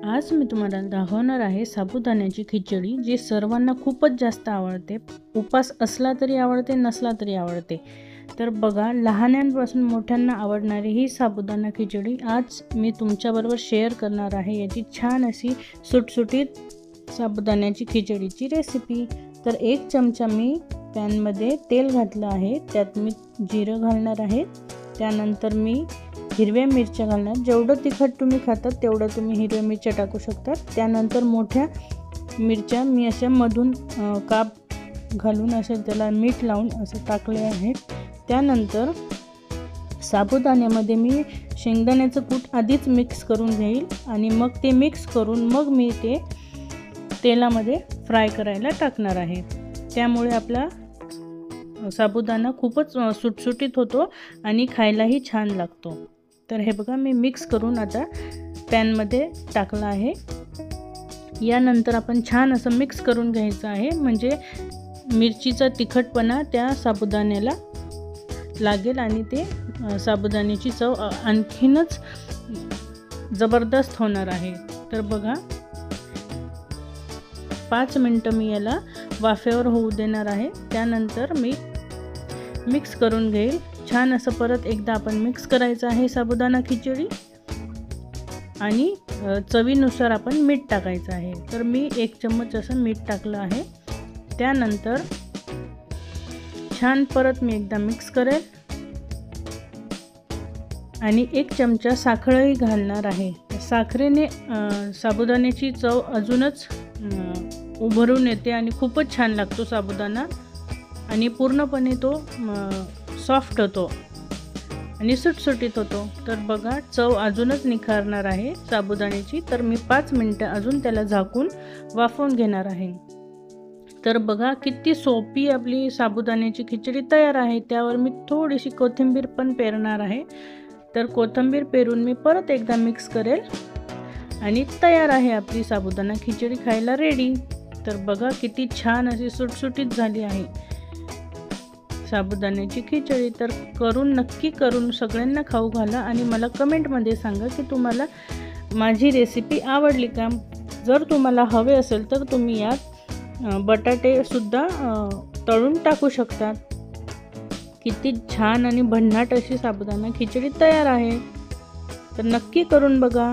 आज मी तुम्हाला दाखवणार आहे साबुदाण्याची खिचडी, जी सर्वांना खूपच जास्त आवडते. उपास असला तरी आवडते, नसला तरी आवडते. तर बघा, लहानांपासून मोठ्यांना आवडणारी ही साबुदाणा खिचडी आज मी तुमच्याबरोबर शेअर करणार आहे. याची छान अशी सुटसुटीत साबुदाण्याची खिचडीची रेसिपी. तर 1 चमचा मी पॅनमध्ये तेल घातलं आहे, त्यात मी जिरं घालणार आहे. त्यानंतर मी हिरव्या मिरच्या घालणार. जेवढं तिखट तुम्ही खातात तेवढं तुम्ही हिरव्या मिरच्या टाकू शकता. त्यानंतर मोठ्या मिरच्या मी अशा मधून काप घालून असं त्याला मीठ लावून असं टाकले आहे. त्यानंतर साबुदाण्यामध्ये मी शेंगदाण्याचं कूट आधीच मिक्स करून घेईल आणि मग ते मिक्स करून मग मी ते तेलामध्ये फ्राय करायला टाकणार आहे. त्यामुळे आपला साबुदाणा खूपच सुटसुटीत होतो आणि खायलाही छान लागतो. तर हे बघा, मी मिक्स करून आता पॅनमध्ये टाकलं आहे. यानंतर आपण छान असं मिक्स करून घ्यायचं आहे, म्हणजे मिरचीचा तिखटपणा त्या साबुदाण्याला लागेल आणि ते साबुदाण्याची चव आणखीनच जबरदस्त होणार आहे. तर बघा, 5 मिनटं मी याला वाफेवर होऊ देणार आहे. त्यानंतर मी मिक्स करून घेईल. छान असं परत एकदा आपण मिक्स करायचं आहे साबुदाणा खिचडी आणि चवीनुसार आपण मीठ टाकायचं आहे. तर मी 1 चम्मच असं मीठ टाकलं आहे. त्यानंतर छान परत मी एकदा मिक्स करेल आणि 1 चमचा साखरही घालणार आहे. साखरेने साबुदाण्याची चव अजूनच उभरून येते आणि खूपच छान लागतो साबुदाणा आणि पूर्णपणे तो सॉफ्ट होतो आणि सुटसुटीत होतो. तर बघा, चव अजूनच निखारणार आहे साबुदाण्याची. तर मी 5 मिनटं अजून त्याला झाकून वाफवून घेणार आहे. तर बघा, किती सोपी आपली साबुदाण्याची खिचडी तयार आहे. त्यावर मी थोडीशी कोथिंबीर पण पेरणार आहे. तर कोथिंबीर पेरून मी परत एकदा मिक्स करेल आणि तयार आहे आपली साबुदाणा खिचडी खायला रेडी. तर बघा, किती छान अशी सुटसुटीत झाली आहे साबुदाण्याची खिचडी. तर नक्की करून सगळ्यांना खाऊ घाला आणि मला कमेंटमध्ये सांगा की तुम्हाला माझी रेसिपी आवडली का. जर तुम्हाला हवे असेल तर तुम्ही यात बटाटेसुद्धा तळून टाकू शकता. किती छान आणि भन्नाट अशी साबुदाणा खिचडी तयार आहे. तर नक्की करून बघा.